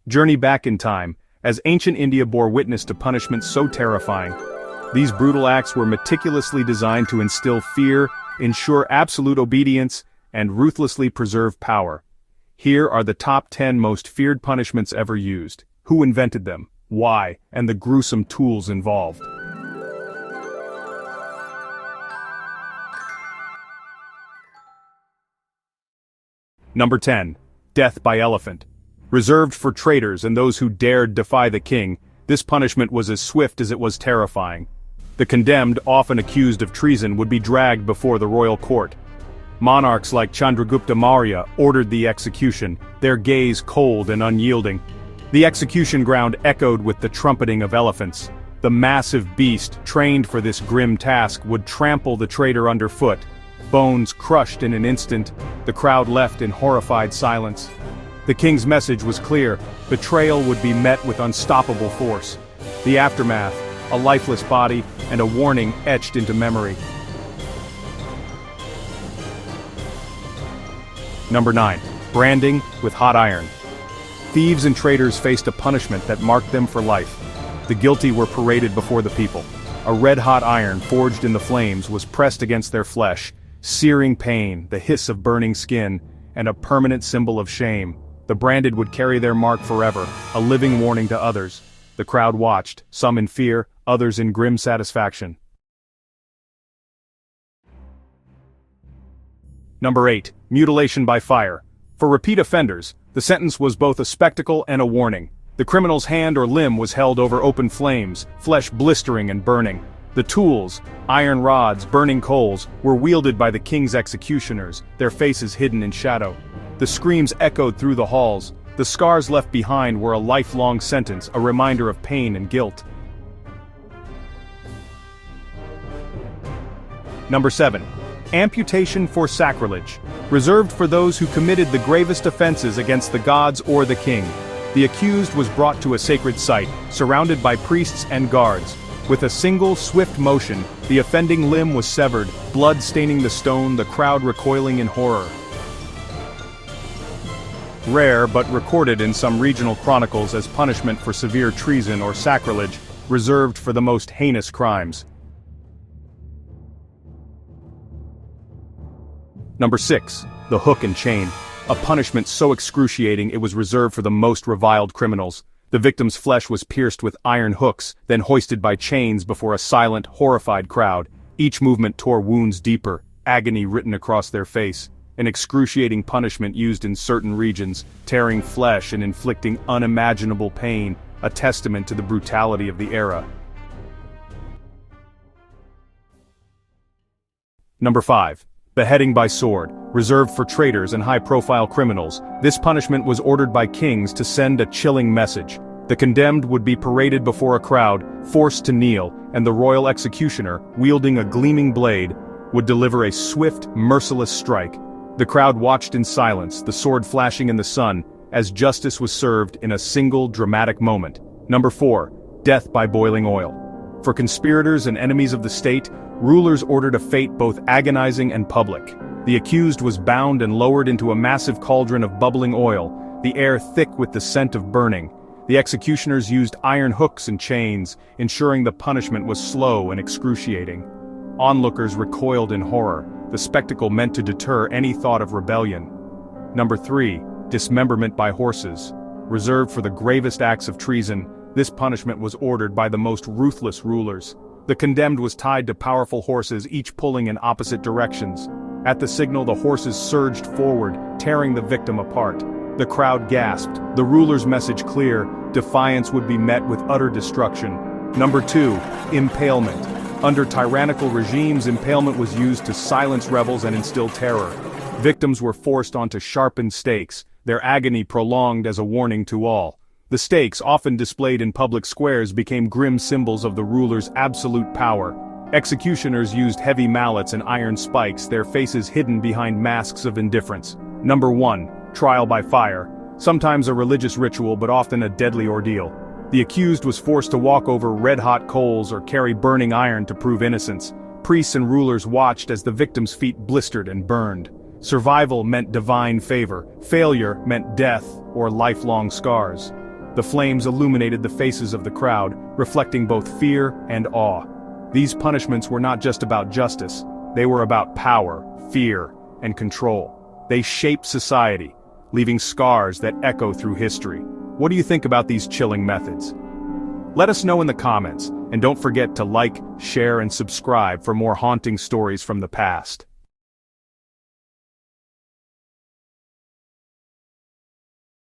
Journey back in time, as ancient India bore witness to punishments so terrifying. These brutal acts were meticulously designed to instill fear, ensure absolute obedience, and ruthlessly preserve power. Here are the top 10 most feared punishments ever used, who invented them, why, and the gruesome tools involved. Number 10. Death by elephant. Reserved for traitors and those who dared defy the king, this punishment was as swift as it was terrifying. The condemned, often accused of treason, would be dragged before the royal court. Monarchs like Chandragupta Maurya ordered the execution, their gaze cold and unyielding. The execution ground echoed with the trumpeting of elephants. The massive beast, trained for this grim task, would trample the traitor underfoot. Bones crushed in an instant, the crowd left in horrified silence. The king's message was clear: betrayal would be met with unstoppable force. The aftermath: a lifeless body, and a warning etched into memory. Number 9. Branding with hot iron. Thieves and traitors faced a punishment that marked them for life. The guilty were paraded before the people. A red-hot iron forged in the flames was pressed against their flesh, searing pain, the hiss of burning skin, and a permanent symbol of shame. The branded would carry their mark forever, a living warning to others. The crowd watched, some in fear, others in grim satisfaction. Number 8. Mutilation by fire. For repeat offenders, the sentence was both a spectacle and a warning. The criminal's hand or limb was held over open flames, flesh blistering and burning. The tools, iron rods, burning coals, were wielded by the king's executioners, their faces hidden in shadow. The screams echoed through the halls. The scars left behind were a lifelong sentence, a reminder of pain and guilt. Number 7. Amputation for sacrilege. Reserved for those who committed the gravest offenses against the gods or the king. The accused was brought to a sacred site, surrounded by priests and guards. With a single, swift motion, the offending limb was severed, blood staining the stone, the crowd recoiling in horror. Rare but recorded in some regional chronicles as punishment for severe treason or sacrilege, reserved for the most heinous crimes. Number 6. The hook and chain. A punishment so excruciating it was reserved for the most reviled criminals. The victim's flesh was pierced with iron hooks, then hoisted by chains before a silent, horrified crowd. Each movement tore wounds deeper, agony written across their face. An excruciating punishment used in certain regions, tearing flesh and inflicting unimaginable pain, a testament to the brutality of the era. Number 5. Beheading by sword. Reserved for traitors and high-profile criminals, this punishment was ordered by kings to send a chilling message. The condemned would be paraded before a crowd, forced to kneel, and the royal executioner, wielding a gleaming blade, would deliver a swift, merciless strike. The crowd watched in silence, the sword flashing in the sun, as justice was served in a single dramatic moment. Number 4. Death by boiling oil. For conspirators and enemies of the state, rulers ordered a fate both agonizing and public. The accused was bound and lowered into a massive cauldron of bubbling oil, the air thick with the scent of burning. The executioners used iron hooks and chains, ensuring the punishment was slow and excruciating. Onlookers recoiled in horror, the spectacle meant to deter any thought of rebellion. Number 3. Dismemberment by horses. Reserved for the gravest acts of treason, this punishment was ordered by the most ruthless rulers. The condemned was tied to powerful horses, each pulling in opposite directions. At the signal, the horses surged forward, tearing the victim apart. The crowd gasped, the ruler's message clear: defiance would be met with utter destruction. Number 2. Impalement. Under tyrannical regimes, impalement was used to silence rebels and instill terror. Victims were forced onto sharpened stakes, their agony prolonged as a warning to all. The stakes, often displayed in public squares, became grim symbols of the ruler's absolute power. Executioners used heavy mallets and iron spikes, their faces hidden behind masks of indifference. Number 1. Trial by fire. Sometimes a religious ritual, but often a deadly ordeal. The accused was forced to walk over red-hot coals or carry burning iron to prove innocence. Priests and rulers watched as the victim's feet blistered and burned. Survival meant divine favor. Failure meant death or lifelong scars. The flames illuminated the faces of the crowd, reflecting both fear and awe. These punishments were not just about justice, they were about power, fear, and control. They shaped society, leaving scars that echo through history. What do you think about these chilling methods? Let us know in the comments, and don't forget to like, share, and subscribe for more haunting stories from the past.